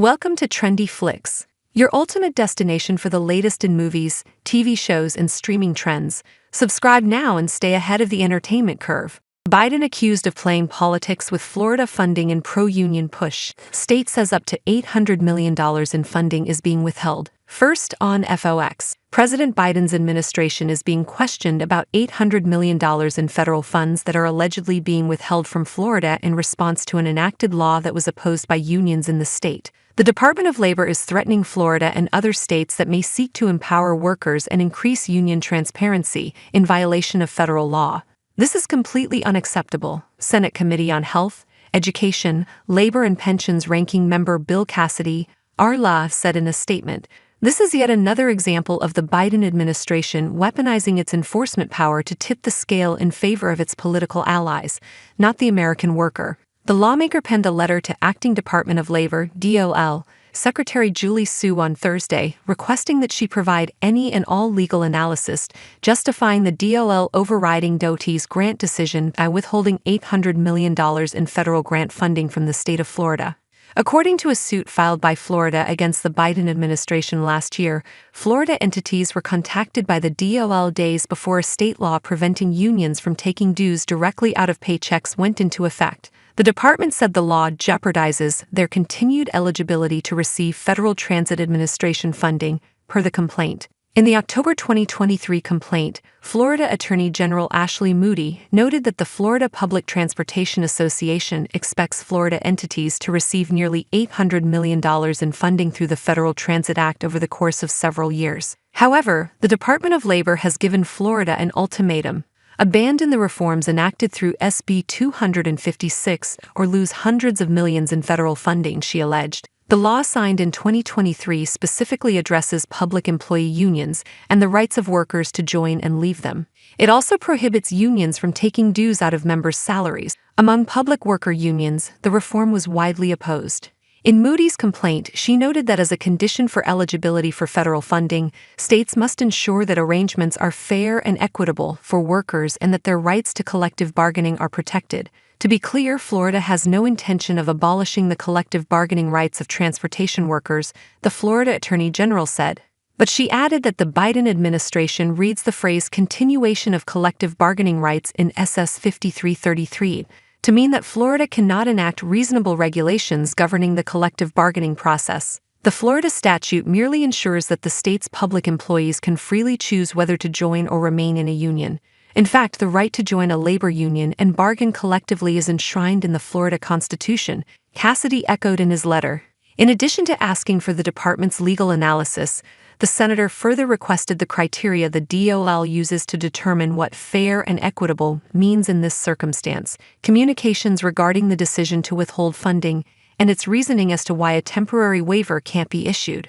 Welcome to Trendy Flix, your ultimate destination for the latest in movies, TV shows, and streaming trends. Subscribe now and stay ahead of the entertainment curve. Biden accused of playing politics with Florida funding and pro-union push. State says up to $800 million in funding is being withheld. First on FOX, President Biden's administration is being questioned about $800 million in federal funds that are allegedly being withheld from Florida in response to an enacted law that was opposed by unions in the state. The Department of Labor is threatening Florida and other states that may seek to empower workers and increase union transparency in violation of federal law. This is completely unacceptable, Senate Committee on Health, Education, Labor and Pensions Ranking Member Bill Cassidy, RLA, said in a statement. This is yet another example of the Biden administration weaponizing its enforcement power to tip the scale in favor of its political allies, not the American worker. The lawmaker penned a letter to Acting Department of Labor, DOL, Secretary Julie Su on Thursday, requesting that she provide any and all legal analysis justifying the DOL overriding DOT's grant decision by withholding $800 million in federal grant funding from the state of Florida. According to a suit filed by Florida against the Biden administration last year, Florida entities were contacted by the DOL days before a state law preventing unions from taking dues directly out of paychecks went into effect. The department said the law jeopardizes their continued eligibility to receive Federal Transit Administration funding, per the complaint. In the October 2023 complaint, Florida Attorney General Ashley Moody noted that the Florida Public Transportation Association expects Florida entities to receive nearly $800 million in funding through the Federal Transit Act over the course of several years. However, the Department of Labor has given Florida an ultimatum: abandon the reforms enacted through SB 256 or lose hundreds of millions in federal funding, she alleged. The law signed in 2023 specifically addresses public employee unions and the rights of workers to join and leave them. It also prohibits unions from taking dues out of members' salaries. Among public worker unions, the reform was widely opposed. In Moody's complaint, she noted that as a condition for eligibility for federal funding, states must ensure that arrangements are fair and equitable for workers and that their rights to collective bargaining are protected. To be clear, Florida has no intention of abolishing the collective bargaining rights of transportation workers, the Florida Attorney General said. But she added that the Biden administration reads the phrase continuation of collective bargaining rights in SS 5333 to mean that Florida cannot enact reasonable regulations governing the collective bargaining process. The Florida statute merely ensures that the state's public employees can freely choose whether to join or remain in a union. In fact, the right to join a labor union and bargain collectively is enshrined in the Florida Constitution, Cassidy echoed in his letter. In addition to asking for the department's legal analysis, the senator further requested the criteria the DOL uses to determine what fair and equitable means in this circumstance, communications regarding the decision to withhold funding, and its reasoning as to why a temporary waiver can't be issued.